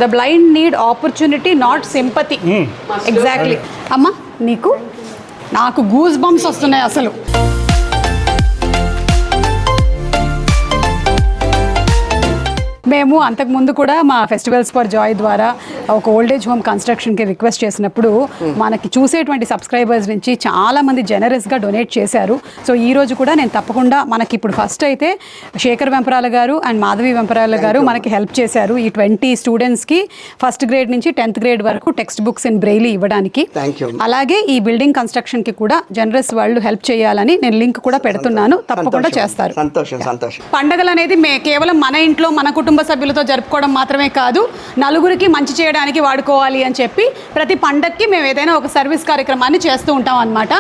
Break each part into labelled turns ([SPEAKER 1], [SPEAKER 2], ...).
[SPEAKER 1] The blind need opportunity, not sympathy. Exactly. అమ్మా నీకు నాకు గూస్ బంప్స్ వస్తున్నాయి అసలు. మేము అంతకుముందు కూడా మా ఫెస్టివల్స్ ఫర్ జాయ్ ద్వారా ఒక ఓల్డేజ్ హోమ్ కన్స్ట్రక్షన్కి రిక్వెస్ట్ చేసినప్పుడు మనకి చూసేటువంటి సబ్స్క్రైబర్స్ నుంచి చాలామంది జనరస్గా డొనేట్ చేశారు. సో ఈరోజు కూడా నేను తప్పకుండా మనకి ఇప్పుడు ఫస్ట్ అయితే శేఖర్ వెంపరాల గారు అండ్ మాధవి వెంపరాల గారు మనకి హెల్ప్ చేశారు ఈ 20 స్టూడెంట్స్కి ఫస్ట్ గ్రేడ్ నుంచి 10th గ్రేడ్ వరకు టెక్స్ట్ బుక్స్ ఇన్ బ్రెయిలీ ఇవ్వడానికి. అలాగే ఈ బిల్డింగ్ కన్స్ట్రక్షన్కి కూడా జనరస్ వాళ్ళు హెల్ప్ చేయాలని నేను లింక్ కూడా పెడుతున్నాను, తప్పకుండా చేస్తారు. పండగలు అనేది కేవలం మన ఇంట్లో మన కుటుంబ సభ్యులతో జరుపుకోవడం మాత్రమే కాదు, నలుగురికి మంచి చేయడానికి వాడుకోవాలి అని చెప్పి ప్రతి పండక్కి మేము ఏదైనా ఒక సర్వీస్ కార్యక్రమాన్ని చేస్తూ ఉంటాం అన్నమాట.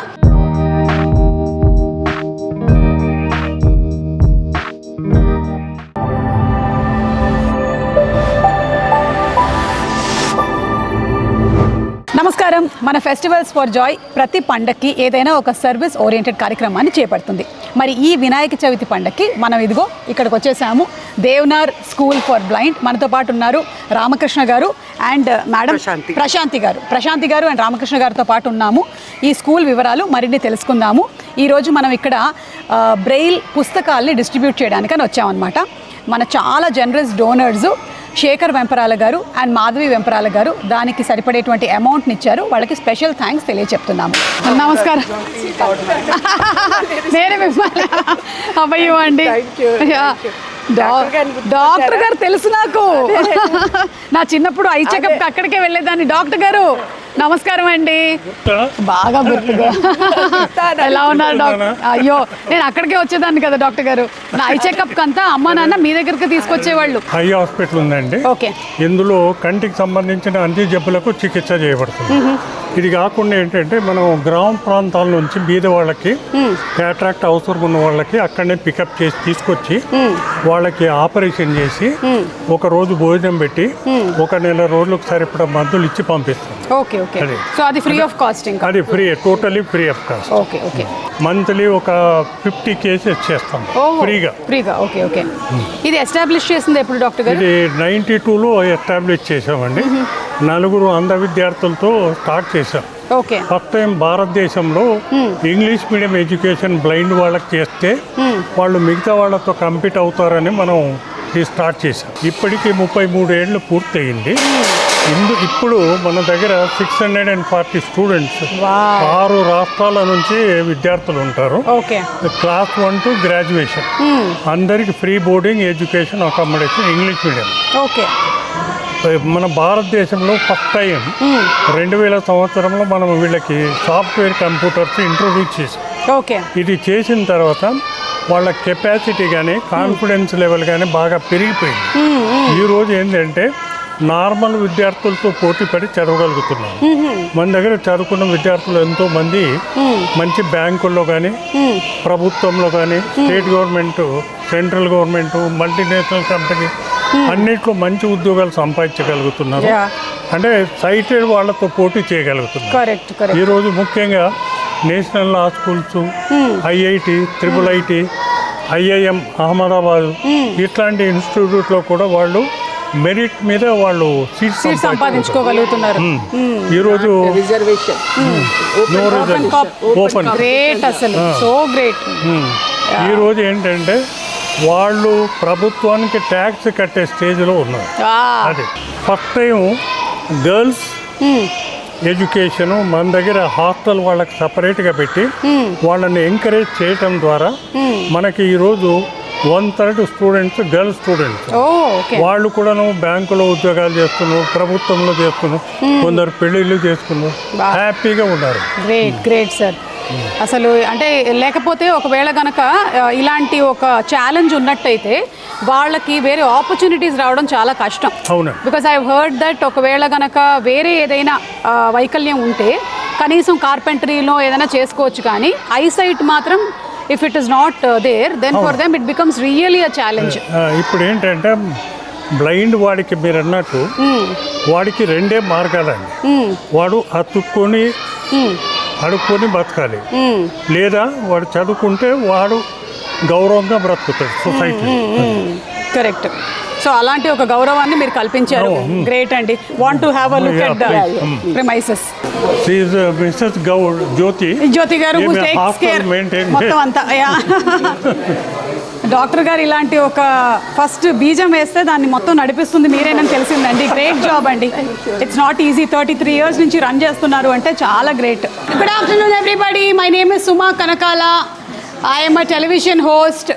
[SPEAKER 1] నమస్కారం. మన ఫెస్టివల్స్ ఫర్ జాయ్ ప్రతి పండక్కి ఏదైనా ఒక సర్వీస్ ఓరియంటెడ్ కార్యక్రమాన్ని చేపడుతుంది. మరి ఈ వినాయక చవితి పండక్కి మనం ఇదిగో ఇక్కడికి వచ్చేసాము. దేవనార్ స్కూల్ ఫర్ బ్లైండ్ మనతో పాటు ఉన్నారు రామకృష్ణ గారు అండ్ మేడం ప్రశాంతి గారు అండ్ రామకృష్ణ గారితో పాటు ఉన్నాము. ఈ స్కూల్ వివరాలు మరిన్ని తెలుసుకుందాము. ఈరోజు మనం ఇక్కడ బ్రెయిల్ పుస్తకాల్ని డిస్ట్రిబ్యూట్ చేయడానికని వచ్చామన్నమాట. మన చాలా generous donors Shekhar Vemparala garu and Madhavi Vemparala గారు దానికి సరిపడేటువంటి అమౌంట్ని ఇచ్చారు. వాళ్ళకి స్పెషల్ థ్యాంక్స్ తెలియచెప్తున్నాము. నమస్కారం. నేనే మిమ్మల్ని అభయం అండి. డాక్టర్ గారు తెలుసు నాకు, నా చిన్నప్పుడు ఐ చెకప్ అక్కడికే వెళ్ళేదాన్ని. డాక్టర్ గారు నమస్కారం అండి. బాగా గుర్తుగా ఎలా ఉన్నారు డాక్టర్? అయ్యో నేను అక్కడికే వచ్చేదాన్ని కదా డాక్టర్ గారు. నా ఐ చెకప్ అంతా అమ్మ నాన్న మీ దగ్గరికి తీసుకొచ్చేవాళ్ళు.
[SPEAKER 2] ఐ హాస్పిటల్ ఉందండి.
[SPEAKER 1] ఓకే.
[SPEAKER 2] ఇందులో కంటికి సంబంధించిన అన్ని జబ్బులకు చికిత్స చేయబడుతుంది. ఇది కాకుండా ఏంటంటే మనం గ్రామ ప్రాంతాల నుంచి బీద వాళ్ళకి క్యాట్రాక్ట్ అవసరం ఉన్న వాళ్ళకి అక్కడనే పికప్ చేసి తీసుకొచ్చి వాళ్ళకి ఆపరేషన్ చేసి ఒక రోజు భోజనం పెట్టి 1 నెల రోజులకు సరిపడా మందులు ఇచ్చి పంపిస్తాం.
[SPEAKER 1] Okay okay. సో అది ఫ్రీ ఆఫ్ కాస్ట్? ఇంకా
[SPEAKER 2] అది free, totally free of cost.
[SPEAKER 1] Okay okay. Monthly
[SPEAKER 2] ఒక 50 కేసెస్ చేస్తాం ఫ్రీగా.
[SPEAKER 1] Okay okay. ఇది ఎస్టాబ్లిష్ చేసింది ఎప్పుడు డాక్టర్ గారు?
[SPEAKER 2] ఇది 92లో ఎస్టాబ్లిష్ చేసామండి. 4 అంధ విద్యార్థులతో స్టార్ట్ చేశాం.
[SPEAKER 1] ఓకే.
[SPEAKER 2] ఫస్ట్ టైం భారతదేశంలో ఇంగ్లీష్ మీడియం ఎడ్యుకేషన్ బ్లైండ్ వాళ్ళకి చేస్తే వాళ్ళు మిగతా వాళ్ళతో కంపీట్ అవుతారని మనం ఇది స్టార్ట్ చేశాం. ఇప్పటికీ 33 ఏళ్ళు పూర్తయింది. ఇప్పుడు మన దగ్గర 640 స్టూడెంట్స్ 6 రాష్ట్రాల నుంచి విద్యార్థులు ఉంటారు. క్లాస్ 1 to గ్రాడ్యుయేషన్ అందరికి free boarding, education, accommodation English medium.
[SPEAKER 1] Okay.
[SPEAKER 2] మన భారతదేశంలో ఫస్ట్ టైం 2000 సంవత్సరంలో మనం వీళ్ళకి సాఫ్ట్వేర్ కంప్యూటర్స్ ఇంట్రొడ్యూస్ చేసాం.
[SPEAKER 1] ఓకే.
[SPEAKER 2] ఇది చేసిన తర్వాత వాళ్ళ కెపాసిటీ కానీ కాన్ఫిడెన్స్ లెవెల్ కానీ బాగా పెరిగిపోయింది. ఈరోజు ఏంటంటే నార్మల్ విద్యార్థులతో పోటీ పడి చదవగలుగుతున్నారు. మన దగ్గర చదువుకున్న విద్యార్థులు ఎంతో మంది మంచి బ్యాంకుల్లో కానీ, ప్రభుత్వంలో కానీ, state government, central government, multinational company అన్నిట్లో మంచి ఉద్యోగాలు సంపాదించగలుగుతున్నారు. అంటే సైటెడ్ వాళ్ళతో పోటీ చేయగలుగుతున్నారు. ఈరోజు ముఖ్యంగా national law schools, IIT, IIIT, IIM Ahmedabad ఇట్లాంటి ఇన్స్టిట్యూట్లో కూడా వాళ్ళు మెరిట్ మీద వాళ్ళు సీట్స్
[SPEAKER 1] సంపాదించుకోగలుగుతున్నారు.
[SPEAKER 2] ఈరోజు ఓపెన్ ఈరోజు ఏంటంటే వాళ్ళు ప్రభుత్వానికి ట్యాక్స్ కట్టే స్టేజ్లో ఉన్నారు. అది ఫస్ట్ టైం గర్ల్స్ ఎడ్యుకేషను మన దగ్గర హాస్టల్ వాళ్ళకి సపరేట్గా పెట్టి వాళ్ళని ఎంకరేజ్ చేయటం ద్వారా మనకి ఈరోజు 1/3 స్టూడెంట్స్ గర్ల్స్ స్టూడెంట్స్. వాళ్ళు కూడాను బ్యాంకులో ఉద్యోగాలు చేస్తున్నారు, ప్రభుత్వంలో చేస్తున్నారు, కొందరు పెళ్ళిళ్ళు చేసుకున్నారు, హ్యాపీగా ఉన్నారు.
[SPEAKER 1] Great sir. అసలు అంటే లేకపోతే ఒకవేళ కనుక ఇలాంటి ఒక ఛాలెంజ్ ఉన్నట్టయితే వాళ్ళకి వేరే ఆపర్చునిటీస్ రావడం చాలా కష్టం.
[SPEAKER 2] అవును.
[SPEAKER 1] బికాజ్ ఐ హర్డ్ దట్ ఒకవేళ కనుక వేరే ఏదైనా వైకల్యం ఉంటే కనీసం కార్పెంటరీలో ఏదైనా చేసుకోవచ్చు, కానీ ఐసైట్ మాత్రం if it is not there then for them it becomes really a challenge.
[SPEAKER 2] ఇప్పుడు ఏంటంటే బ్లైండ్ వాడికి మీరు అన్నట్టు వాడికి 2 మార్గాలండి. వాడు అడుక్కొని బతకాలి, లేదా వాడు చదువుకుంటే వాడు గౌరవంగా బ్రతుకుతాడు సొసైటీ.
[SPEAKER 1] కరెక్ట్. సో అలాంటి ఒక గౌరవాన్ని మీరు కల్పించారు. గ్రేట్ అండి. Want to have a look at the premises.
[SPEAKER 2] Mrs Goud
[SPEAKER 1] Jyothi garu who takes care మొత్తం అంతా. డాక్టర్ గారు ఇలాంటి ఒక ఫస్ట్ బీజం వేస్తే దాన్ని మొత్తం నడిపిస్తుంది మీరేనని తెలిసిందండి. గ్రేట్ జాబ్ అండి. It's not easy. 33 years నుంచి రన్ చేస్తున్నారు అంటే చాలా great. Good afternoon everybody. My name is Suma Kanakala. I am a television host.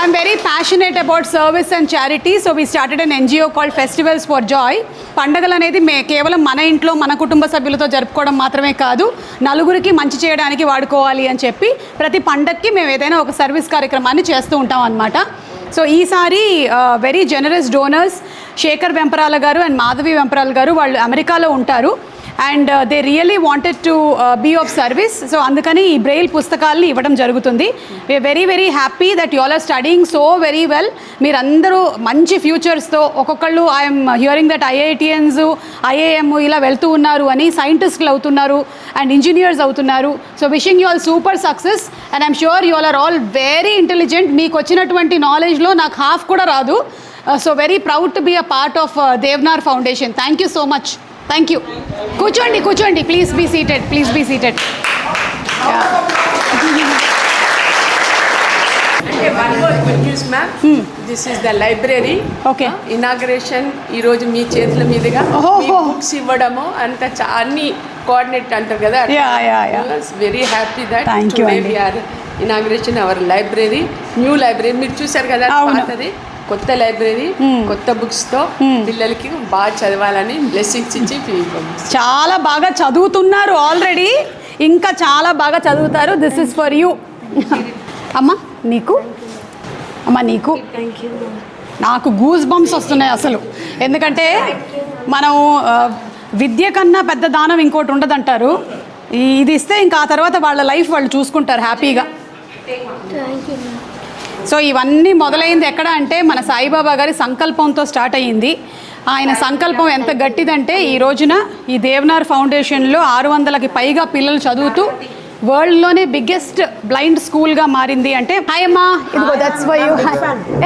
[SPEAKER 1] I'm very passionate about service and charity. So we started an NGO called Festivals for Joy. పండగలు అనేది కేవలం మన ఇంట్లో మన కుటుంబ సభ్యులతో జరుపుకోవడం మాత్రమే కాదు, నలుగురికి మంచి చేయడానికి వాడుకోవాలి అని చెప్పి ప్రతి పండగకి మేము ఏదైనా ఒక సర్వీస్ కార్యక్రమాన్ని చేస్తూ ఉంటాం అన్నమాట. సో ఈసారి very generous donors Shekhar Vemparala garu and Madhavi Vemparala garu, వాళ్ళు అమెరికాలో ఉంటారు and they really wanted to be of service. So అందుకని ఈ బ్రెయిల్ పుస్తకాలని ఇవ్వడం జరుగుతుంది. We're very very happy that you all are studying so very well. మీరందరూ మంచి ఫ్యూచర్స్తో, ఒక్కొక్కళ్ళు I'm hearing that IITians, IIM ఇలా వెళ్తూ ఉన్నారు అని, సైంటిస్టులు అవుతున్నారు అండ్ ఇంజనీర్స్ అవుతున్నారు. So wishing you all super success and I'm sure you all are all very intelligent. మీకు వచ్చినటువంటి నాలెడ్జ్లో నాకు హాఫ్ కూడా రాదు. So very proud to be a part of Devnar Foundation. Thank you so much. Thank you. కూర్చోండి. Please be seated.
[SPEAKER 3] One more good news, ma'am. This is the library.
[SPEAKER 1] Okay.
[SPEAKER 3] Inauguration ఈ రోజు మీ చేతుల మీదుగా బుక్స్ ఇవ్వడము అంత అన్ని కోఆర్డినేట్ అంటారు కదా. Very happy that today we are inauguration our library, new library. మీరు చూసారు కదా పాతది, కొత్త లైబ్రరీ, కొత్త బుక్స్తో పిల్లలకి బాగా చదవాలని బ్లెస్సింగ్స్ ఇచ్చి
[SPEAKER 1] చాలా బాగా చదువుతున్నారు ఆల్రెడీ, ఇంకా చాలా బాగా చదువుతారు. This is for you. అమ్మా నీకు నాకు గూస్ బంప్స్ వస్తున్నాయి అసలు. ఎందుకంటే మనం విద్య కన్నా పెద్ద దానం ఇంకోటి ఉండదంటారు. ఇది ఇస్తే ఇంకా ఆ తర్వాత వాళ్ళ లైఫ్ వాళ్ళు చూసుకుంటారు హ్యాపీగా. సో ఇవన్నీ మొదలైంది ఎక్కడ అంటే మన సాయిబాబా గారి సంకల్పంతో స్టార్ట్ అయ్యింది. ఆయన సంకల్పం ఎంత గట్టిదంటే ఈ రోజున ఈ దేవ్నార్ ఫౌండేషన్లో 600కి పైగా పిల్లలు చదువుతూ వరల్డ్లోనే బిగ్గెస్ట్ బ్లైండ్ స్కూల్గా మారింది. అంటే హాయ్ అమ్మా, ఇదిగో దట్స్ ఫర్ యూ.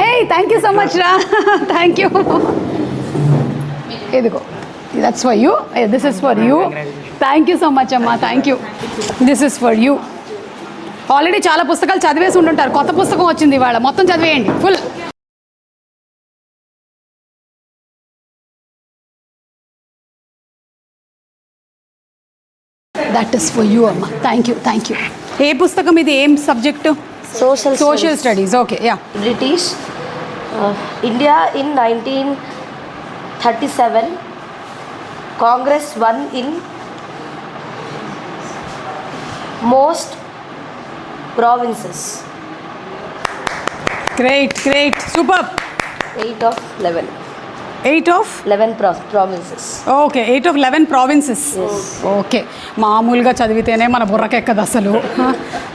[SPEAKER 1] ఏయ్ థ్యాంక్ యూ సో మచ్ రా. Thank you. ఇదిగో that's for you. This is for you. Thank you so much అమ్మా. Thank you. This is for you. Already చాలా పుస్తకాలు చదివేసి ఉంటుంటారు, కొత్త పుస్తకం వచ్చింది ఇవాళ, మొత్తం చదివేయండి full. That is for you అమ్మా. Thank you. ఏ పుస్తకం ఇది? ఏం subject? Social studies. Okay. Ya.
[SPEAKER 4] British India in 1937 Congress won in most provinces.
[SPEAKER 1] Great. Super.
[SPEAKER 4] 8 of 11.
[SPEAKER 1] 8 of
[SPEAKER 4] 11 provinces.
[SPEAKER 1] Okay. 8 of 11 provinces. Okay. మామూలుగా చదివితేనే మన బుర్రకెక్కదు అసలు.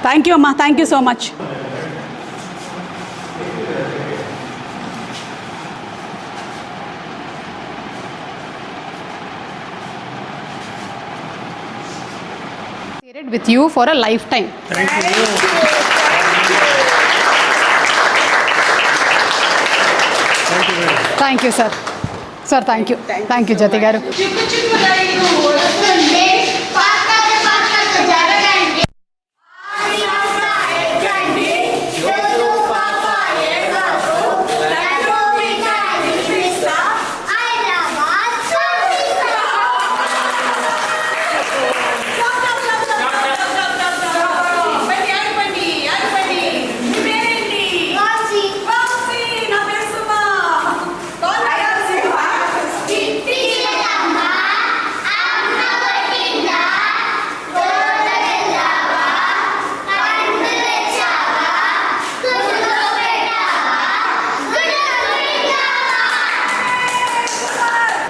[SPEAKER 1] థ్యాంక్ యూ అమ్మా. Thank you so much. with you for a lifetime. Thank you sir. Thank you Jyoti garu.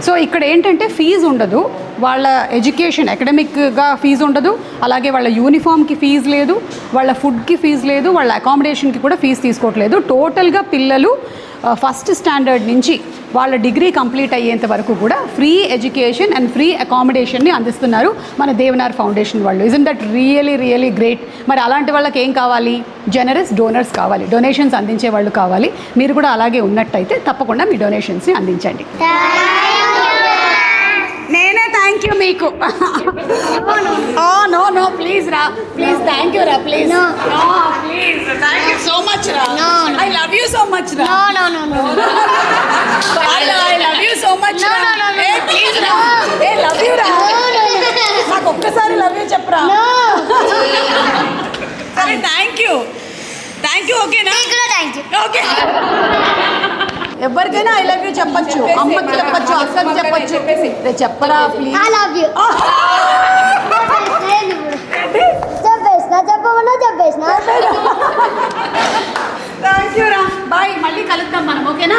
[SPEAKER 1] So ఇక్కడ ఏంటంటే fee ఉండదు, వాళ్ళ education అకాడమిక్గా fee ఉండదు, అలాగే వాళ్ళ యూనిఫామ్కి ఫీజు లేదు, వాళ్ళ ఫుడ్కి ఫీజు లేదు, వాళ్ళ అకామిడేషన్కి కూడా ఫీజు తీసుకోవట్లేదు. టోటల్గా పిల్లలు ఫస్ట్ స్టాండర్డ్ నుంచి వాళ్ళ డిగ్రీ కంప్లీట్ అయ్యేంత వరకు కూడా ఫ్రీ ఎడ్యుకేషన్ అండ్ ఫ్రీ అకామిడేషన్ని అందిస్తున్నారు మన దేవనార్ ఫౌండేషన్ వాళ్ళు. Isn't that really great? మరి అలాంటి వాళ్ళకి ఏం కావాలి? జనరస్ డోనర్స్ కావాలి, డొనేషన్స్ అందించే వాళ్ళు కావాలి. మీరు కూడా అలాగే ఉన్నట్టయితే తప్పకుండా మీ డొనేషన్స్ని అందించండి. నేనే థ్యాంక్ యూ మీకు. నో ప్లీజ్ రా, ప్లీజ్ థ్యాంక్ యూ రా, please please thank you so much రా. I love you so much రా. I love you so much రా. ఏ ప్లీజ్ రా, ఏ లవ్ యూ రా. నాకు ఒక్కసారి లవ్ యూ చెప్పరా. సరే థ్యాంక్ యూ ఓకేనా? ఓకే. ఎవరికైనా ఐ లవ్ యూ చెప్పచ్చు, అమ్మకి చెప్పచ్చు, అక్కకి చెప్పచ్చు. చెప్పరా ప్లీజ్.
[SPEAKER 5] I love you. చెప్పేసిన
[SPEAKER 1] థ్యాంక్ యూ రా, బాయ్. మళ్ళీ కలుద్దాం మనం, ఓకేనా?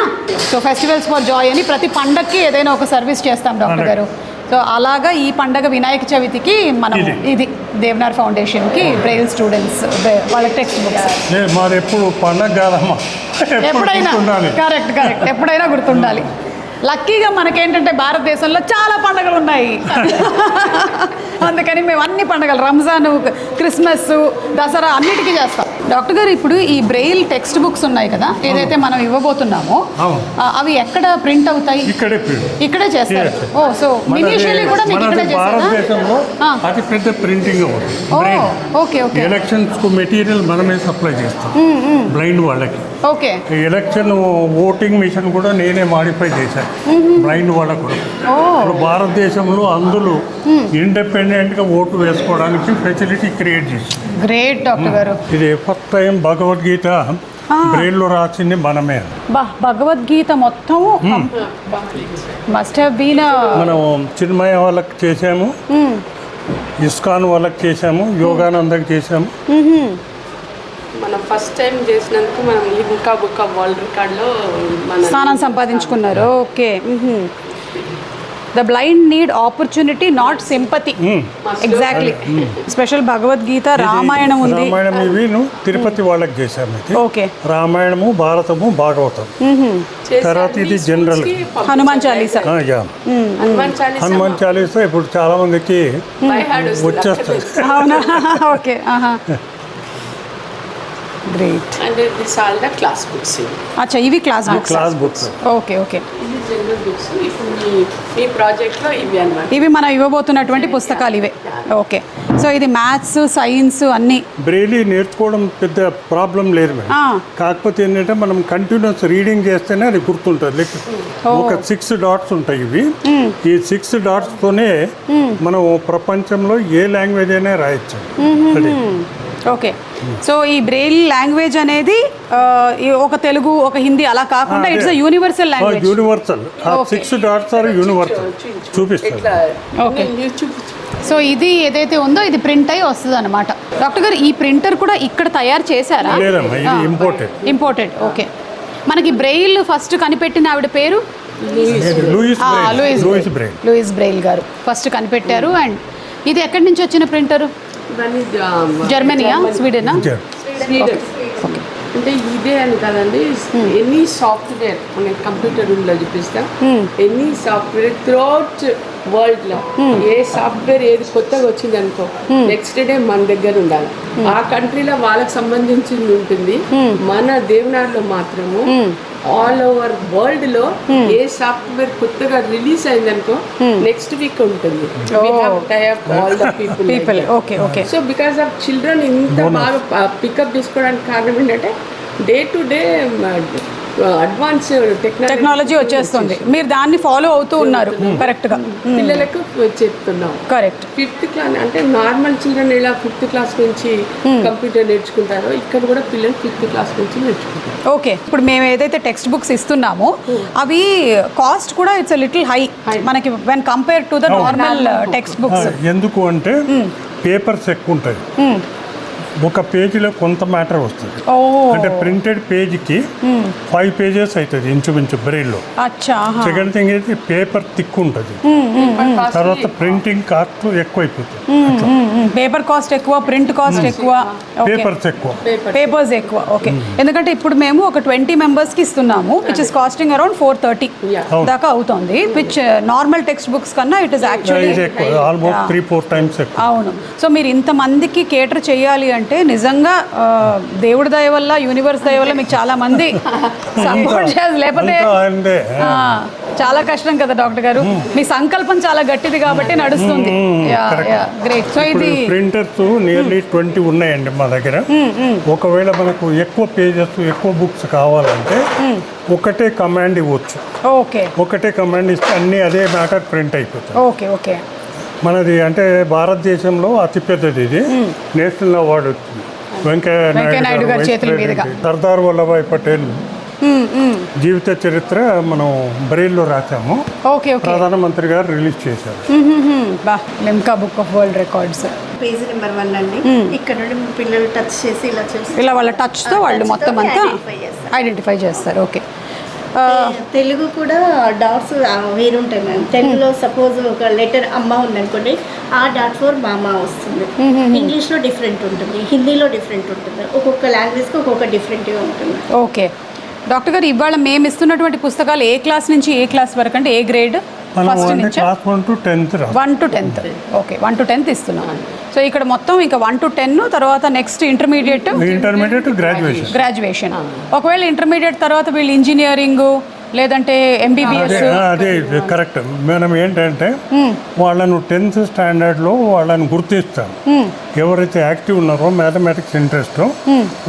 [SPEAKER 1] సో ఫెస్టివల్స్ ఫర్ జాయ్ అని ప్రతి పండగకి ఏదైనా ఒక సర్వీస్ చేస్తాం డాక్టర్ గారు. సో అలాగా ఈ పండగ వినాయక చవితికి మనం ఇది దేవనార్ ఫౌండేషన్కి బ్రెయిల్ స్టూడెంట్స్ వాళ్ళకి టెక్స్ట్ బుక్స్
[SPEAKER 2] మాది ఎప్పుడు పండగ కాదమ్మా,
[SPEAKER 1] ఎప్పుడైనా కరెక్ట్ ఎప్పుడైనా గుర్తుండాలి. లక్కీగా మనకేంటంటే భారతదేశంలో చాలా పండుగలు ఉన్నాయి. అందుకని మేము అన్ని పండుగలు, రంజాన్, క్రిస్మస్, దసరా అన్నిటికీ చేస్తాం. డాక్టర్ గారు, ఇప్పుడు ఈ బ్రెయిల్ టెక్స్ట్ బుక్స్ ఉన్నాయి కదా, ఏదైతే మనం ఇవ్వబోతున్నామో అవి ఎక్కడ ప్రింట్ అవుతాయి? ఇక్కడే చేస్తారు. ఓ, సో ఇనిషియల్లీ కూడా మీకు ఇక్కడే
[SPEAKER 2] భారతదేశంలో అతి పెద్ద ప్రింటింగ్.
[SPEAKER 1] ఓకే.
[SPEAKER 2] ఎలక్షన్స్ కు మెటీరియల్ మనమే సప్లై చేస్తాం బ్లైండ్ వాళ్ళకి.
[SPEAKER 1] ఓకే.
[SPEAKER 2] ఎలక్షన్ ఓటింగ్ మిషన్ కూడా నేనే మాడిఫై చేశాను బ్లైండ్ వాళ్ళకు కూడా. ఇప్పుడు భారతదేశంలో అందరూ ఇండిపెండెంట్గా ఓటు వేసుకోవడానికి ఫెసిలిటీ క్రియేట్ చేశారు.
[SPEAKER 1] గ్రేట్ డాక్టర్ గారు.
[SPEAKER 2] ఇది ఫస్ట్ టైం భగవద్గీత బ్రెయిల్లో రాసింది మనమే.
[SPEAKER 1] భగవద్గీత మొత్తం మస్ట్ హ్యావ్ బీన్.
[SPEAKER 2] మనం చిన్మయ వాళ్ళకి చేసాము, ఇస్కాన్ వాళ్ళకి చేసాము, యోగానందకి చేసాము.
[SPEAKER 3] మనం ఫస్ట్ టైం చేసినందుకు మనం ఇంకా బుక్ ఆఫ్ వరల్డ్ రికార్డ్లో
[SPEAKER 1] స్థానం సంపాదించుకున్నారు. Okay. The blind need opportunity, not sympathy. Exactly. Special Bhagavad Gita, Ramayanam ఉంది.
[SPEAKER 2] రామాయణం ఇవి తిరుపతి వాళ్ళకి చేశాము.
[SPEAKER 1] ఓకే.
[SPEAKER 2] రామాయణము, భారతము, భాగవతం. తర్వాత ఇది జనరల్
[SPEAKER 1] హనుమాన్ చాలీసా.
[SPEAKER 3] హనుమాన్
[SPEAKER 2] చాలీసా ఇప్పుడు చాలా మందికి వచ్చేస్తుంది.
[SPEAKER 1] అవునా? Okay.
[SPEAKER 3] Great. And this all the class books.
[SPEAKER 1] అచ్చా, ఇవి క్లాస్
[SPEAKER 2] బుక్స్.
[SPEAKER 1] ఓకే.
[SPEAKER 3] ఇది జనరల్ బుక్స్. ఇప్పుడు మీ ప్రాజెక్ట్లో ఇవి అన్నమాట.
[SPEAKER 1] ఇవి మనం ఇవ్వబోతున్నటువంటి పుస్తకాలు ఇవే. ఓకే. సో ఇది మ్యాథ్స్, సైన్స్ అన్నీ.
[SPEAKER 2] బ్రెయిలీ నేర్చుకోవడం పెద్ద ప్రాబ్లం లేదు మేడం. కాకపోతే ఏంటంటే మనం కంటిన్యూస్ రీడింగ్ చేస్తేనే అది గుర్తుంటుంది. లైక్ ఒక 6 డాట్స్ ఉంటాయి ఇవి. ఈ 6 డాట్స్తోనే మనం ప్రపంచంలో ఏ లాంగ్వేజ్ అయినా రాయొచ్చు.
[SPEAKER 1] ఓకే. సో ఈ బ్రెయిల్ లాంగ్వేజ్ అనేది ఒక తెలుగు, ఒక హిందీ అలా కాకుండా it's a universal language.
[SPEAKER 2] Universal. 6 dots are universal. చూపిస్తాను.
[SPEAKER 1] ఓకే. సో ఇది ఏదైతే ఉందో ఇది ప్రింట్ అయ్యి వస్తుంది అనమాట. డాక్టర్ గారు, ఈ ప్రింటర్ కూడా ఇక్కడ తయారు చేశారా? ఇంపోర్టెడ్. ఓకే. మనకి బ్రెయిల్ ఫస్ట్ కనిపెట్టిన ఆవిడ పేరు లూయిస్ బ్రెయిల్ గారు ఫస్ట్ కనిపెట్టారు. అండ్ ఇది ఎక్కడి నుంచి వచ్చిన ప్రింటరు? జర్మనీయా, స్వీడనా?
[SPEAKER 3] స్వీడన్. అంటే ఇదే అని కదండి, ఎనీ సాఫ్ట్వేర్ నేను కంప్యూటర్ రూమ్లో చూపిస్తాం. ఎనీ సాఫ్ట్వేర్ త్రూఅవుట్ వరల్డ్లో ఏ సాఫ్ట్వేర్ ఏది కొత్తగా వచ్చింది అనుకో, నెక్స్ట్ డే మన దగ్గర ఉండాలి. ఆ కంట్రీలో వాళ్ళకి సంబంధించింది ఉంటుంది. మన దేవనార్లో మాత్రము ఆల్ ఓవర్ వరల్డ్ లో ఏ సాఫ్ట్వేర్ కొత్తగా రిలీజ్ అయిందనుకో నెక్స్ట్ వీక్ ఉంటుంది. సో బికాస్ ఆఫ్ చిల్డ్రన్ ఇంత బాగా పికప్ చేసుకోవడానికి కారణం ఏంటంటే day to day advance
[SPEAKER 1] technology వచ్చేస్తుంది. మీరు దాన్ని ఫాలో అవుతూ ఉన్నారు కరెక్ట్గా.
[SPEAKER 3] పిల్లలకు చెప్తున్నాం.
[SPEAKER 1] కరెక్ట్.
[SPEAKER 3] 5th క్లాస్ అంటే నార్మల్ చిల్డ్రన్ ఇలా 5th క్లాస్ నుంచి కంప్యూటర్ నేర్చుకుంటారో ఇక్కడ కూడా పిల్లలు 5th క్లాస్ నుంచి నేర్చుకుంటారు.
[SPEAKER 1] ఓకే. ఇప్పుడు మేము ఏదైతే టెక్స్ట్ బుక్స్ ఇస్తున్నామో అవి కాస్ట్ కూడా ఇట్స్ లిటిల్ హై మనకి when compare to the normal text books.
[SPEAKER 2] ఎందుకు అంటే పేపర్స్ ఎక్కువ ఉంటాయి. ఒక పేజీలో కొంత మ్యాటర్ వస్తుంది.
[SPEAKER 1] ఓ
[SPEAKER 2] అంటే ప్రింటెడ్ పేజీకి 5 పేజెస్ అవుతుంది ఇంచుమించు బ్రెయిల్లో.
[SPEAKER 1] అచ్చా
[SPEAKER 2] సెకండ్ థింగ్ అయితే పేపర్ థిక్ ఉంటుంది, తర్వాత ప్రింటింగ్ కాస్ట్ ఎక్కువ అయిపోతుంది.
[SPEAKER 1] పేపర్ కాస్ట్ ఎక్కువ, ప్రింట్ కాస్ట్ ఎక్కువ,
[SPEAKER 2] పేపర్స్ ఎక్కువ,
[SPEAKER 1] పేపర్స్ ఎక్కువ. ఓకే, ఎందుకంటే ఇప్పుడు మేము ఒక 20 మెంబర్స్కి ఇస్తున్నాము, విచ్ ఇస్ కాస్టింగ్ అరౌండ్ 430 దాకా అవుతుంది, విచ్ నార్మల్ టెక్స్ట్ బుక్స్ కన్నా ఇట్ ఇస్ యాక్చువల్లీ
[SPEAKER 2] ఎక్కువ, ఆల్మోస్ట్ 3-4 టైమ్స్ ఎక్కువ.
[SPEAKER 1] అవును. సో మీరు ఇంతమందికి కేటర్ చేయాలి అంటే నిజంగా దేవుడి దయ వల్ల, యూనివర్స్ దయ వల్ల మీకు చాలా మంది సపోర్ట్ చేయాలి, లేకపోతే చాలా కష్టం కదా డాక్టర్ గారు. మీ సంకల్పం చాలా గట్టిది కాబట్టి నడుస్తుంది. గ్రేట్. సో ఇది
[SPEAKER 2] ప్రింటర్స్ నియర్లీ 20 ఉన్నాయండి మా దగ్గర. ఒకవేళ మనకు ఎక్కువ పేజెస్, ఎక్కువ బుక్స్ కావాలంటే ఒకటే కమాండ్ ఇవ్వచ్చు.
[SPEAKER 1] ఓకే,
[SPEAKER 2] ఒకటే కమాండ్ ఇస్తే అన్నీ అదే మ్యాటర్ ప్రింట్ అయిపోతాయి.
[SPEAKER 1] Okay okay.
[SPEAKER 2] మనది అంటే భారతదేశంలో అతిపెద్దది ఇది. నేషనల్ అవార్డు వచ్చింది వెంకయ్య నాయుడు
[SPEAKER 1] గారి చేతుల మీదుగా.
[SPEAKER 2] సర్దార్ వల్లభాయ్ పటేల్ జీవిత చరిత్ర మనం బ్రెయిల్లో రాసాము.
[SPEAKER 1] Okay okay.
[SPEAKER 2] ప్రధానమంత్రి గారు రిలీజ్ చేశారు.
[SPEAKER 1] బా, Limca book of world records.
[SPEAKER 5] Page number 1 అండి. ఇక్కడ నుండి పిల్లలు టచ్ చేసి ఇలా చేసి
[SPEAKER 1] ఇలా వాళ్ళ టచ్తో వాళ్ళు మొత్తం అంతా ఐడెంటిఫై చేస్తారు. ఓకే.
[SPEAKER 5] తెలుగు కూడా డాట్స్ వేరుంటాయి మ్యామ్. తెలుగులో సపోజ్ ఒక లెటర్ అమ్మ ఉందనుకోండి, ఆ డాట్ ఫోర్ మామ వస్తుంది. ఇంగ్లీష్లో డిఫరెంట్ ఉంటుంది, హిందీలో డిఫరెంట్ ఉంటుంది, ఒక్కొక్క లాంగ్వేజ్కి ఒక్కొక్క డిఫరెంట్గా ఉంటుంది.
[SPEAKER 1] ఓకే డాక్టర్ గారు, ఇవాళ మేము ఇస్తున్నటువంటి పుస్తకాలు ఏ క్లాస్ నుంచి ఏ క్లాస్ వరకు అంటే ఏ గ్రేడ్? ఫస్ట్ నుంచి
[SPEAKER 2] 1 to 10th.
[SPEAKER 1] 1 to 10th. Okay, 1 to 10th ఇస్తున్నాం. సో ఇక్కడ మొత్తం ఇంకా 1 to 10, తర్వాత నెక్స్ట్ ఇంటర్మీడియట్ గ్రాడ్యుయేషన్. ఒకవేళ ఇంటర్మీడియట్ తర్వాత వీళ్ళు ఇంజనీరింగ్ లేదంటే ఎంబీబీఎస్.
[SPEAKER 2] అదే కరెక్ట్. మనం ఏంటంటే వాళ్ళను 10th స్టాండర్డ్లో వాళ్ళని గుర్తిస్తాం. ఎవరైతే యాక్టివ్ ఉన్నారో, మ్యాథమెటిక్స్ ఇంట్రెస్ట్,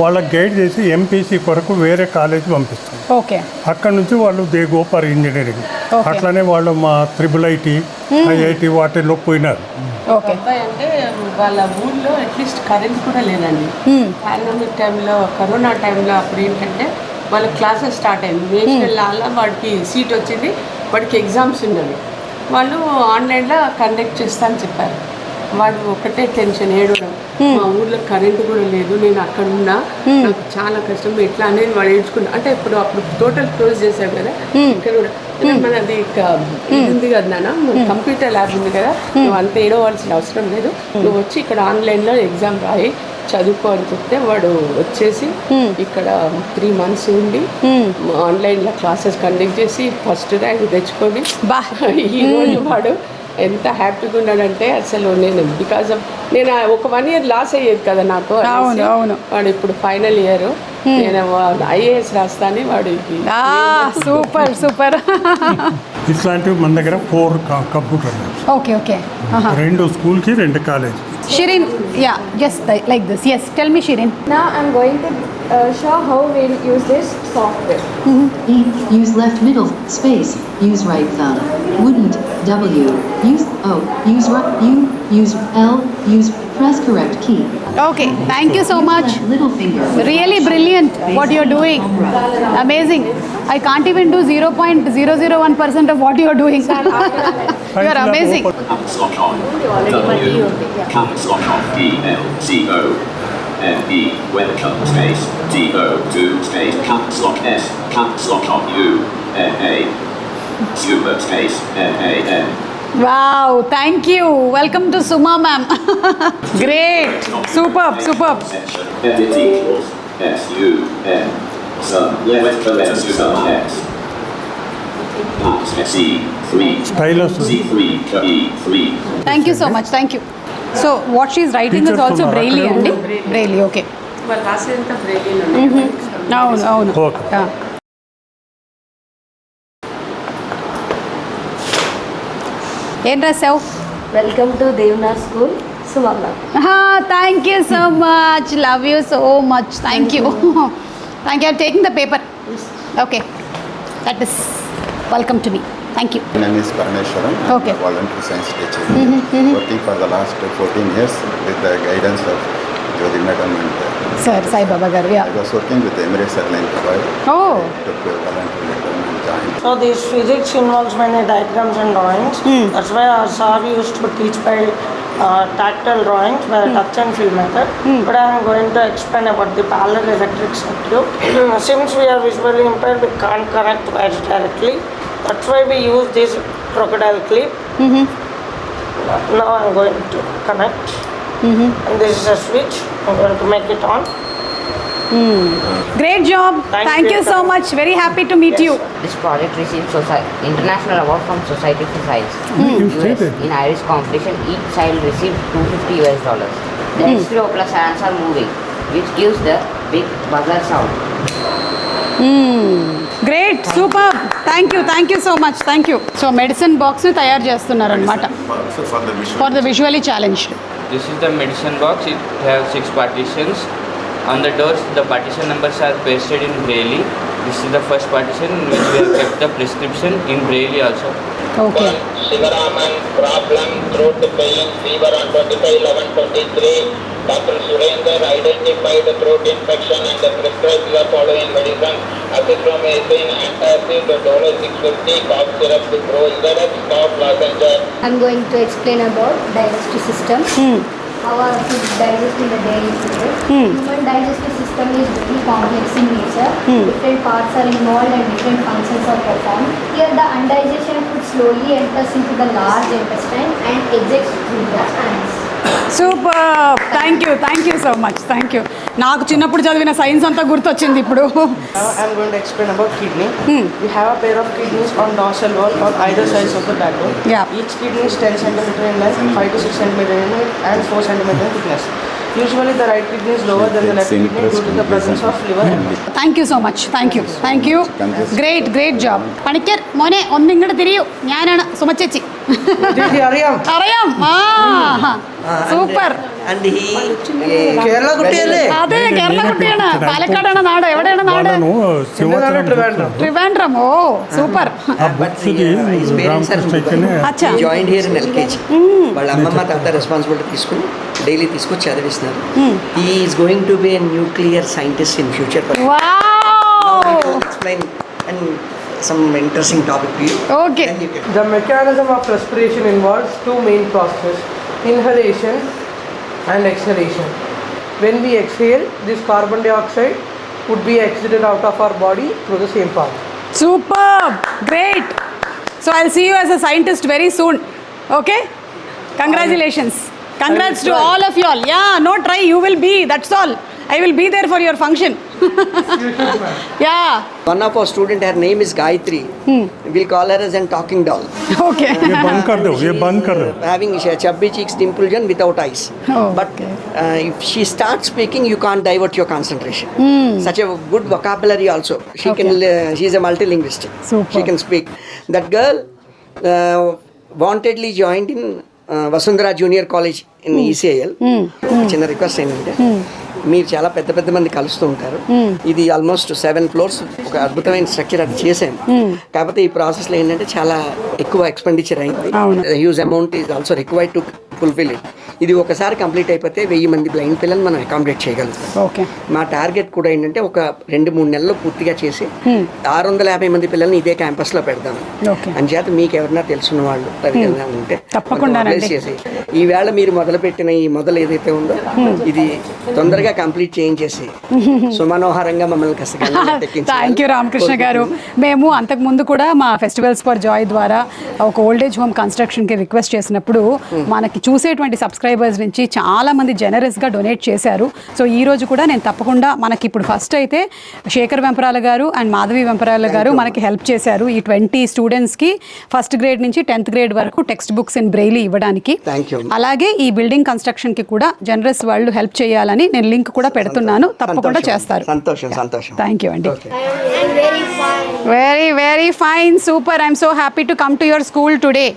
[SPEAKER 2] వాళ్ళకి గైడ్ చేసి ఎంపీసీ కొరకు వేరే కాలేజ్ పంపిస్తాం.
[SPEAKER 1] ఓకే,
[SPEAKER 2] అక్కడ నుంచి వాళ్ళు దే గో ఫర్ ఇంజనీరింగ్. అట్లానే వాళ్ళు మా IIIT, IIT వాటిల్లో పోయినారు.
[SPEAKER 1] ఓకే.
[SPEAKER 3] అబ్బాయి అంటే వాళ్ళ ఊళ్ళో అట్లీస్ట్ కరెంట్ కూడా లేదండి. పాండమిక్ టైంలో, కరోనా టైంలో అప్పుడు ఏంటంటే వాళ్ళ క్లాసెస్ స్టార్ట్ అయింది. నేషనల్ లాలో వాడికి సీట్ వచ్చింది, వాడికి ఎగ్జామ్స్ ఉన్నవి. వాళ్ళు ఆన్లైన్లో కండక్ట్ చేస్తా అని చెప్పారు. వాడు ఒకటే టెన్షన్, ఏడవడం, మా ఊర్లో కరెంట్ కూడా లేదు, నేను అక్కడ ఉన్నా, నాకు చాలా కష్టం, ఎట్లా అనేది వాడు ఏడ్చుకున్నా. అంటే అప్పుడు టోటల్ క్లోజ్ చేశాం కదా, ఇక్కడ కూడా మనది ఇది ఉంది కదా నాన్న, కంప్యూటర్ ల్యాబ్ ఉంది కదా, నువ్వు అంత ఏడవలసిన అవసరం లేదు, నువ్వు వచ్చి ఇక్కడ ఆన్లైన్లో ఎగ్జామ్ రాయి, చదువుకో అని చెప్తే వాడు వచ్చేసి ఇక్కడ 3 months ఉండి ఆన్లైన్లో క్లాసెస్ కండక్ట్ చేసి ఫస్ట్ ర్యాంక్ తెచ్చుకొని ఈరోజు వాడు ఎంత హ్యాపీగా ఉన్నాడంటే అసలు నేను ఒక 1 year లాస్ అయ్యేది కదా నాకు. వాడు ఇప్పుడు ఫైనల్ ఇయర్, నేను IAS రాస్తాను వాడికి.
[SPEAKER 1] Super super.
[SPEAKER 2] ఇట్లాంటివి మన దగ్గర 4 కంప్యూటర్ ల్యాబ్స్.
[SPEAKER 1] Okay okay.
[SPEAKER 2] 2 స్కూల్కి 2 college.
[SPEAKER 1] Shirin, yeah, just like this. Yes, tell me, Shirin.
[SPEAKER 6] Now I'm going to show how we'll use this software.
[SPEAKER 7] E. Use left middle space. Use right thumb. Wouldn't. W. Use O. Use right. U. Use L. Use press correct key.
[SPEAKER 1] Okay, thank you so much.
[SPEAKER 7] Left little finger.
[SPEAKER 1] Really brilliant what you're doing. Amazing. I can't even do 0.001% of what you're doing. You are amazing.
[SPEAKER 8] Caps lock on. W. Caps lock off. E. L. C. O. N. E. Welcome space. D. O. 2 space. Caps lock S. Caps lock on U. N. A. Super space. N. A. N.
[SPEAKER 1] Wow, thank you. Welcome to Suma ma'am. Great. Superb, superb.
[SPEAKER 8] Section. Edit equals S. U. N. Sum. Left parenthesis sum X. Caps C. 3.
[SPEAKER 2] Stylus.
[SPEAKER 8] C3. E3.
[SPEAKER 1] Thank you so much. Thank you. So what she's writing is
[SPEAKER 2] Teachers
[SPEAKER 1] also
[SPEAKER 2] unnara
[SPEAKER 1] Braille
[SPEAKER 2] akkada?
[SPEAKER 1] andi. Braille, okay.
[SPEAKER 3] వాళ్ళు రాసేదంతా brain.
[SPEAKER 1] అవును.
[SPEAKER 2] Okay.
[SPEAKER 1] Yeah. ఏం రాసావు?
[SPEAKER 4] Welcome to Devanath school, Sumamma.
[SPEAKER 1] Thank you so much. Love you so much. Thank you. Thank you. I'm taking the paper. Okay. That is welcome to me. Thank you.
[SPEAKER 9] My name is Parameshwaran.
[SPEAKER 1] Okay.
[SPEAKER 9] I'm a voluntary science teacher. Working for the last 14 years with the guidance of Jyoti Madam and
[SPEAKER 1] Sir, Sai Baba garu.
[SPEAKER 9] I
[SPEAKER 1] Yeah.
[SPEAKER 9] was working with the Emirates Airline Dubai.
[SPEAKER 1] Oh.
[SPEAKER 9] Took a voluntary letter and joined.
[SPEAKER 10] So this physics involves many diagrams and drawings. That's why our sir used to teach by tactile drawings by touch and feel method. But I am going to explain about the parallel electric circuit. Since we are visually impaired, we can't connect wires directly. That's why we use this crocodile clip. Now I am going to connect. And this is a switch. I'm going to make it on.
[SPEAKER 1] Great job. Thank you so much. Very happy to meet you.
[SPEAKER 11] This project received international award from Society for Science. US. In Irish competition, each child received $250. The X-ray plus hands are moving, which gives the big buzzer sound.
[SPEAKER 1] Great, super. Thank you so much. Thank you. So medicine box ని తయారు చేస్తున్నారు అన్నమాట for the visually challenged.
[SPEAKER 12] This is the medicine box. It has 6 partitions. On the doors, the partition numbers are pasted in Braille. This is the first partition in which we have kept the prescription in Braille also.
[SPEAKER 1] Okay.
[SPEAKER 13] Shivaraman, problem, throat pain, fever on 25/11/23. Dr. Surender identified the throat infection and prescribed the following medicine: azithromycin, antacid, dose 650, cough syrup, Prozac, cough lozenge.
[SPEAKER 4] I'm going to explain about digestive system. How our food digests in the daily food. Human digestive system is very complex in nature. Different parts are involved and different functions are performed. Here the undigested food slowly enters into the large intestine and exits through the anus.
[SPEAKER 1] Super. Thank you so much. Thank you. నాకు చిన్నప్పుడు చదివిన science అంతా గుర్తొచ్చింది ఇప్పుడు.
[SPEAKER 10] Now I am going to explain about kidney. We have a pair of kidneys on dorsal wall on either sides of the backbone. Each kidney is 10 cm in length, 5 to 6 cm in width, and 4 cm in thickness. Usually the right kidney is lower than the left kidney due to the presence of liver.
[SPEAKER 1] Thank you so much. Thank you. Great job. Panicker മോനെ ഒന്നിങ്ങോട്ട് തിരിയൂ. ഞാനാണ് സുമച്ചേച്ചി. അറിയാം. Super.
[SPEAKER 10] Kerala കുട്ടിയല്ലേ?
[SPEAKER 1] അതെ, കേരള കുട്ടിയാണ്. പാലക്കാടാണ് നാട്. എവിടെയാണ് നാട്? ട്രിവാൻഡ്രം. Oh super. అచ్చా.
[SPEAKER 14] Join here in LKG. వాళ్ళ అమ్మమ్మ తాత రెస్పాన్సిబిలిటీ తీసుకుని డైలీ తీసుకొచ్చి చదివిస్తున్నారు. He is going to be a nuclear scientist in future. Explain and some interesting topic to you.
[SPEAKER 1] Okay.
[SPEAKER 10] The mechanism of respiration involves 2 main processes: inhalation and exhalation. When we exhale, this carbon dioxide would be exited out of our body through the same path.
[SPEAKER 1] Superb. Great. So I'll see you as a scientist very soon. Okay? Congratulations. Congrats to all of you all. Yeah, no try, you will be. That's all. I will be there for your function. Yeah.
[SPEAKER 14] One of our student, her name is Gayatri. We'll call her as a talking doll.
[SPEAKER 1] Okay.
[SPEAKER 2] ये बंद कर दो.
[SPEAKER 14] Having chubby cheeks, dimple chin, without eyes. But if she starts speaking, you can't divert your concentration. Such a good vocabulary also. She can. She is a multilinguist. She can speak. That girl wantedly joined in Vasundhara Junior College in ECIL. చిన్న request ఏంటంటే మీరు చాలా పెద్ద మంది కలుస్తూ ఉంటారు. ఇది almost 7 floors ఒక అద్భుతమైన స్ట్రక్చర్ అది చేసాము. కాకపోతే ఈ ప్రాసెస్లో ఏంటంటే చాలా ఎక్కువ ఎక్స్పెండిచర్ అయింది. Huge amount is also required to fulfil it. ఇది ఒకసారి కంప్లీట్ అయిపోతే 1000 మంది బ్లైండ్ పిల్లలు మనం అకామిడేట్ చేయగలుగుతాం. మా టార్గెట్ కూడా ఏంటంటే ఒక 2-3 నెలల్లో పూర్తిగా చేసి 650 మంది పిల్లల్ని ఇదే క్యాంపస్లో పెడదాం. అంచేత మీకు ఎవరైనా తెలుసున్న వాళ్ళు ఉంటే తప్పకుండా చేసి ఈవేళ మీరు మొదలుపెట్టిన ఈ మొదలు ఏదైతే ఉందో ఇది తొందరగా కంప్లీట్ చేయించేసి సుమనోహరంగా మమ్మల్ని
[SPEAKER 1] థ్యాంక్ యూ రామకృష్ణ గారు. మేము అంతకుముందు కూడా మా ఫెస్టివల్స్ ఫర్ జాయ్ ద్వారా ఒక ఓల్డేజ్ హోమ్ కన్స్ట్రక్షన్కి రిక్వెస్ట్ చేసినప్పుడు మనకి చూసేటువంటి సబ్స్క్రైబర్స్ నుంచి చాలామంది జనరస్గా డొనేట్ చేశారు. సో ఈ రోజు కూడా నేను తప్పకుండా మనకి ఇప్పుడు ఫస్ట్ అయితే శేఖర్ వెంపరాల గారు అండ్ మాధవి వెంపరాల గారు మనకి హెల్ప్ చేశారు. ఈ 20 స్టూడెంట్స్కి ఫస్ట్ గ్రేడ్ నుంచి 10th grade వరకు టెక్స్ట్ బుక్స్ ఇన్ బ్రెయిలీ ఇవ్వడానికి. అలాగే ఈ బిల్డింగ్ కన్స్ట్రక్షన్కి కూడా జనరస్ వాళ్ళు హెల్ప్ చేయాలని నేను లింక్ కూడా పెడుతున్నాను. తప్పకుండా చేస్తారు.
[SPEAKER 14] సంతోషం.
[SPEAKER 1] థ్యాంక్ యూ అండి. Very fine. Super. I'm so happy to come to your school today.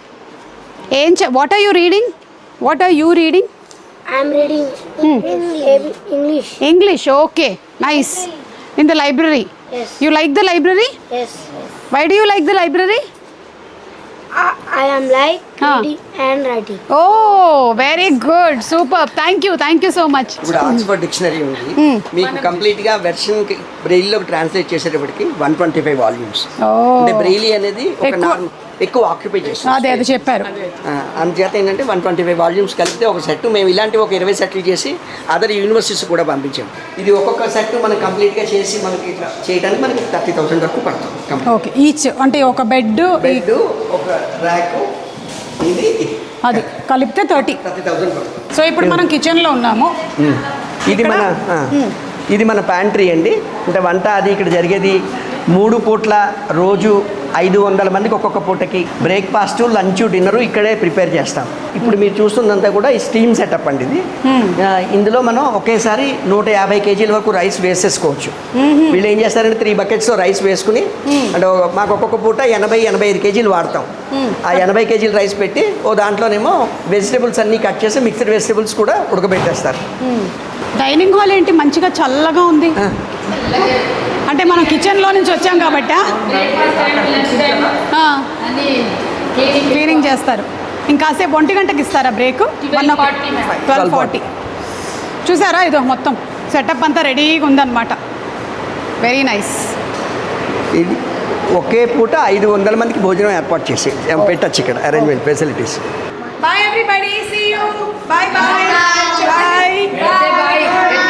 [SPEAKER 1] What are you reading? What are you reading?
[SPEAKER 15] I am reading English.
[SPEAKER 1] English, okay. Nice. In the library?
[SPEAKER 15] Yes.
[SPEAKER 1] You like the library?
[SPEAKER 15] Yes.
[SPEAKER 1] Why do you like the library?
[SPEAKER 15] I am like reading and writing.
[SPEAKER 1] Oh, very good. Superb. Thank you so much.
[SPEAKER 14] ఇప్పుడు Oxford dictionary ఉంది. మీకు కంప్లీట్గా version బ్రెయిలీలోకి translate చేసేటప్పటికి 125 volumes. అంటే Braille అనేది ఒక ఎక్కువ occupy చేస్తుంది.
[SPEAKER 1] అదే అది చెప్పారు.
[SPEAKER 14] అందుచేత ఏంటంటే 125 వాల్యూమ్స్ కలిపితే ఒక సెట్. మేము ఇలాంటివి ఒక 20 సెట్లు చేసి అదర్ యూనివర్సిటీస్ కూడా పంపించాం. ఇది ఒక్కొక్క సెట్ మనం కంప్లీట్గా చేసి మనకి ఇట్లా చేయడానికి మనకి 30,000 వరకు పడుతుంది.
[SPEAKER 1] ఓకే, ఈచ్ అంటే ఒక బెడ్
[SPEAKER 14] ఒక ర్యాక్ ఇది
[SPEAKER 1] అది కలిపితే
[SPEAKER 14] 30,000 పడుతుంది.
[SPEAKER 1] సో ఇప్పుడు మనం కిచెన్లో ఉన్నాము.
[SPEAKER 14] ఇది మన ప్యాంట్రీ అండి. అంటే వంట అది ఇక్కడ జరిగేది 3 పూట్ల రోజు 500 మందికి ఒక్కొక్క పూటకి బ్రేక్ఫాస్ట్, లంచ్, డిన్నరు ఇక్కడే ప్రిపేర్ చేస్తాం. ఇప్పుడు మీరు చూస్తుందంతా కూడా ఈ స్టీమ్ సెటప్ అండి ఇది. ఇందులో మనం ఒకేసారి 150 కేజీల వరకు రైస్ వేసేసుకోవచ్చు. వీళ్ళు ఏం చేస్తారంటే 3 బకెట్స్లో రైస్ వేసుకుని, అంటే మాకు ఒక్కొక్క పూట 80-85 కేజీలు వాడతాం. ఆ 80 కేజీలు రైస్ పెట్టి ఓ దాంట్లోనేమో వెజిటేబుల్స్ అన్నీ కట్ చేసి మిక్స్డ్ వెజిటేబుల్స్ కూడా ఉడకబెట్టేస్తారు.
[SPEAKER 1] డైనింగ్ హాల్ ఏంటి మంచిగా చల్లగా ఉంది? అంటే మనం కిచెన్లో నుంచి వచ్చాం కాబట్టి క్లీనింగ్ చేస్తారు. ఇంకాసేపు 1 గంటకి ఇస్తారా బ్రేక్? 12:40. చూసారా, ఇదో మొత్తం సెటప్ అంతా రెడీగా ఉందన్నమాట. Very nice.
[SPEAKER 14] ఇది ఒకే పూట 500 మందికి భోజనం ఏర్పాటు చేసి పెట్టచ్చు ఇక్కడ arrangement facilities.
[SPEAKER 1] Bye everybody, see you. Bye bye. Bye.